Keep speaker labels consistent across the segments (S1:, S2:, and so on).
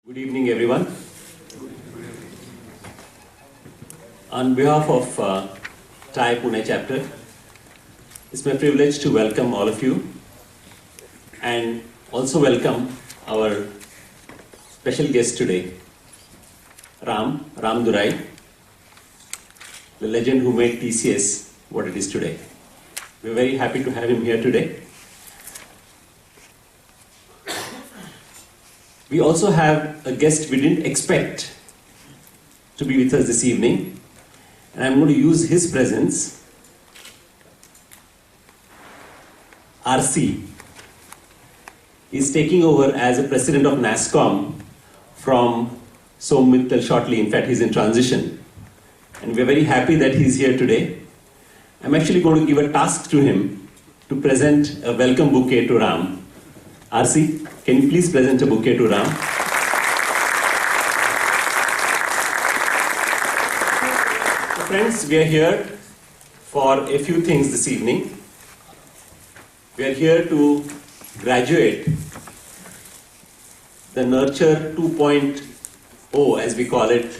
S1: Good evening, everyone. On behalf of TiE Pune chapter, it's my privilege to welcome all of you and also welcome our special guest today, Ramadorai, the legend who made TCS what it is today. We're very happy to have him here today. We also have a guest we didn't expect to be with us this evening, and I'm going to use his presence. RC is taking over as a president of NASSCOM from Som Mittal shortly. In fact, he's in transition. And we're very happy that he's here today. I'm actually going to give a task to him to present a welcome bouquet to Ram. RC, can you please present a bouquet to Ram? So friends, we are here for a few things this evening. We are here to graduate the Nurture 2.0, as we call it,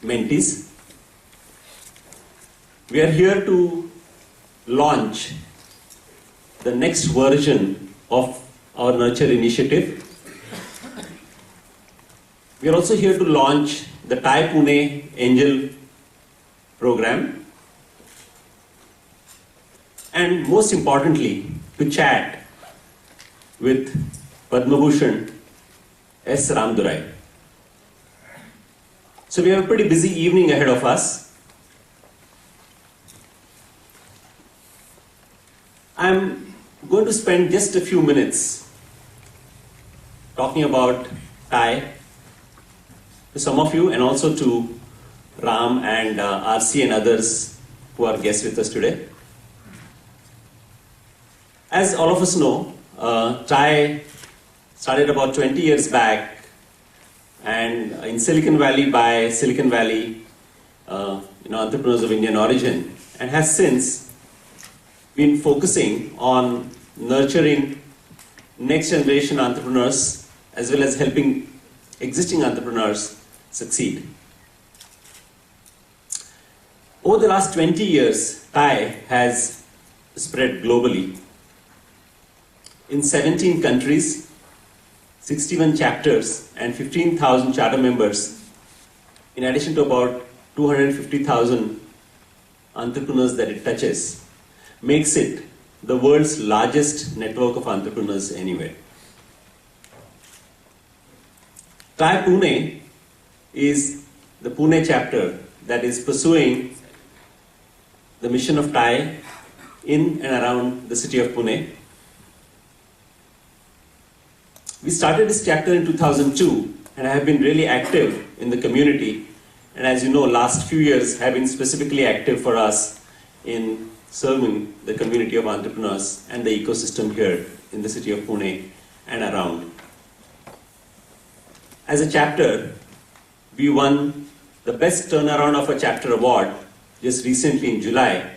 S1: mentees. We are here to launch the next version of our Nurture initiative. We are also here to launch the TiE Pune Angel program. And most importantly, to chat with Padma Bhushan S. Ramadorai. So we have a pretty busy evening ahead of us. I'm going to spend just a few minutes talking about TiE to some of you and also to Ram and RC and others who are guests with us today. As all of us know, TiE started about 20 years back and in Silicon Valley by Silicon Valley entrepreneurs of Indian origin, and has since been focusing on nurturing next generation entrepreneurs as well as helping existing entrepreneurs succeed. Over the last 20 years, TiE has spread globally in 17 countries, 61 chapters and 15,000 charter members, in addition to about 250,000 entrepreneurs that it touches, makes it the world's largest network of entrepreneurs anywhere. TiE Pune is the Pune chapter that is pursuing the mission of TiE in and around the city of Pune. We started this chapter in 2002 and have been really active in the community. And as you know, last few years have been specifically active for us in serving the community of entrepreneurs and the ecosystem here in the city of Pune and around. As a chapter, we won the Best Turnaround of a Chapter award just recently in July,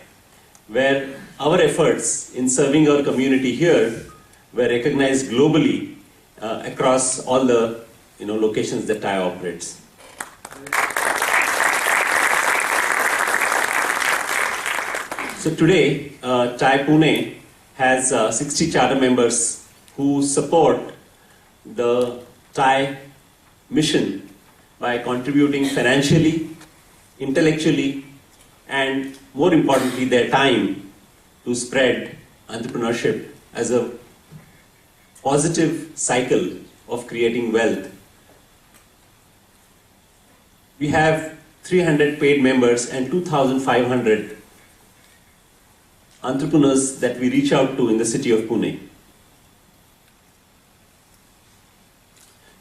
S1: where our efforts in serving our community here were recognized globally across all the locations that TiE operates. So today, TiE Pune has 60 charter members who support the TiE mission by contributing financially, intellectually, and more importantly, their time to spread entrepreneurship as a positive cycle of creating wealth. We have 300 paid members and 2,500 entrepreneurs that we reach out to in the city of Pune.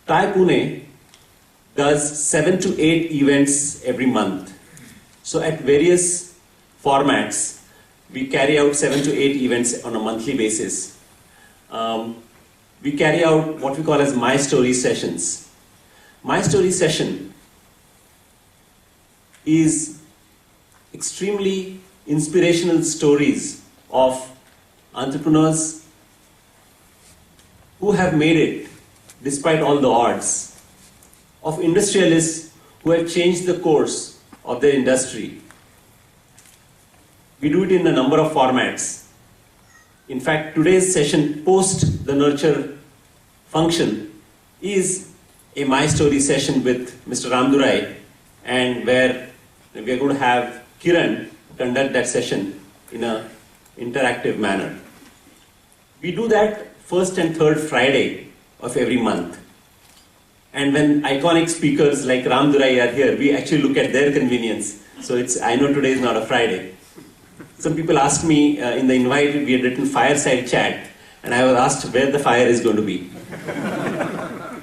S1: TiE Pune does 7 to 8 events every month. So at various formats, we carry out 7 to 8 events on a monthly basis. We carry out what we call as My Story sessions. My Story session is extremely inspirational stories of entrepreneurs who have made it despite all the odds, of industrialists who have changed the course of their industry. We do it in a number of formats. In fact, today's session post the nurture function is a My Story session with Mr. Ramadorai, and where we are going to have Kiran conduct that session in an interactive manner. We do that first and third Friday of every month. And when iconic speakers like Ramadorai are here, we actually look at their convenience. So I know today is not a Friday. Some people asked me in the invite, we had written Fireside chat, and I was asked where the fire is going to be.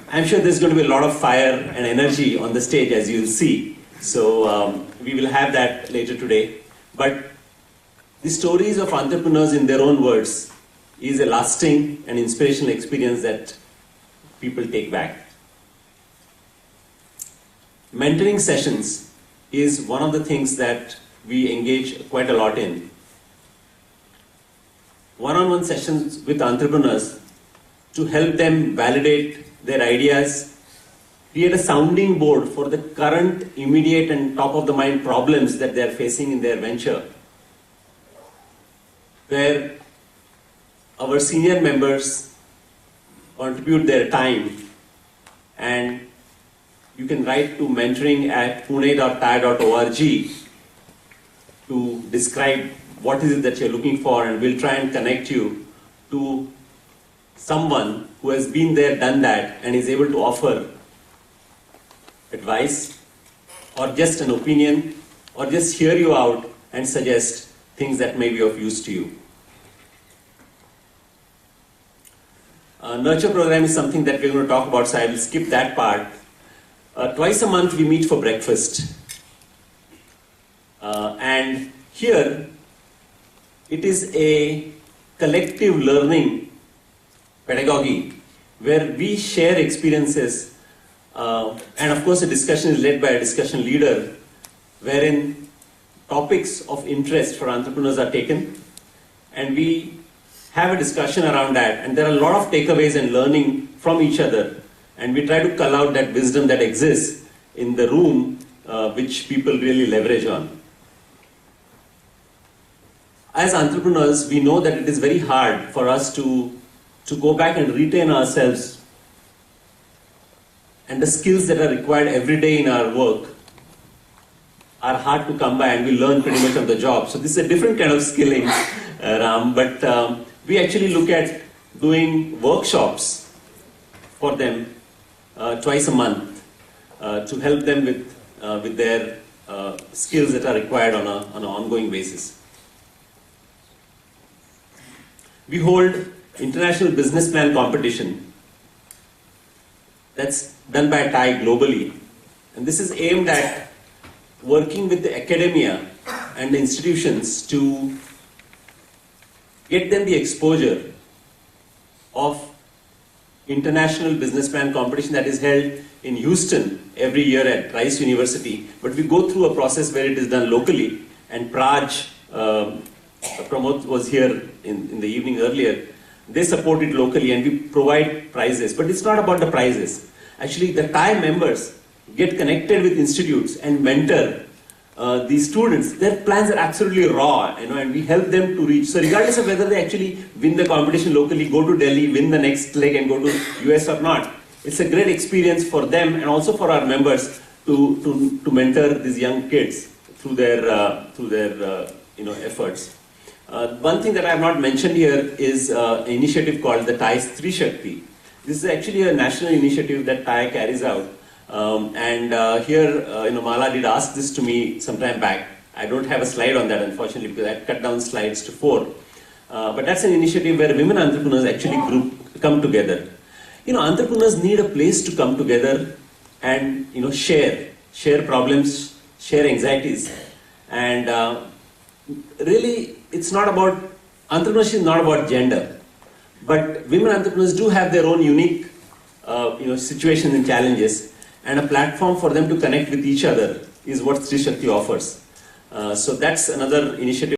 S1: I'm sure there's going to be a lot of fire and energy on the stage, as you'll see. So we will have that later today. But the stories of entrepreneurs in their own words is a lasting and inspirational experience that people take back. Mentoring sessions is one of the things that we engage quite a lot in. One-on-one sessions with entrepreneurs to help them validate their ideas, create a sounding board for the current, immediate and top-of-the-mind problems that they are facing in their venture, where our senior members contribute their time, and you can write to mentoring@pune.tie.org to describe what is it that you're looking for, and we'll try and connect you to someone who has been there, done that, and is able to offer advice or just an opinion or just hear you out and suggest things that may be of use to you. Nurture program is something that we're going to talk about, so I will skip that part. Twice a month we meet for breakfast. And here it is a collective learning pedagogy where we share experiences, and of course a discussion is led by a discussion leader, wherein topics of interest for entrepreneurs are taken, and we have a discussion around that, and there are a lot of takeaways and learning from each other, and we try to cull out that wisdom that exists in the room, which people really leverage on. As entrepreneurs, we know that it is very hard for us to go back and retain ourselves and the skills that are required every day in our work are hard to come by, and we learn pretty much on the job. So this is a different kind of skilling, Ram, but we actually look at doing workshops for them twice a month to help them with their skills that are required on an ongoing basis. We hold international business plan competition that's done by TiE globally, and this is aimed at working with the academia and the institutions to get them the exposure of international business plan competition that is held in Houston every year at Rice University. But we go through a process where it is done locally, and Praj, Pramod was here in the evening earlier, they support it locally and we provide prizes. But it's not about the prizes. Actually, the TiE members get connected with institutes and mentor these students. Their plans are absolutely raw, and we help them to reach. So regardless of whether they actually win the competition locally, go to Delhi, win the next leg and go to US or not, it's a great experience for them and also for our members to mentor these young kids through their efforts. One thing that I have not mentioned here is an initiative called the TiE Stri Shakti. This is actually a national initiative that TiE carries out. Here, Mala did ask this to me some time back. I don't have a slide on that, unfortunately, because I cut down slides to 4. But that's an initiative where women entrepreneurs actually come together. Entrepreneurs need a place to come together and share problems, share anxieties, and really, it's not about entrepreneurship is not about gender, but women entrepreneurs do have their own unique situations and challenges, and a platform for them to connect with each other is what Stri Shakti offers. So that's another initiative.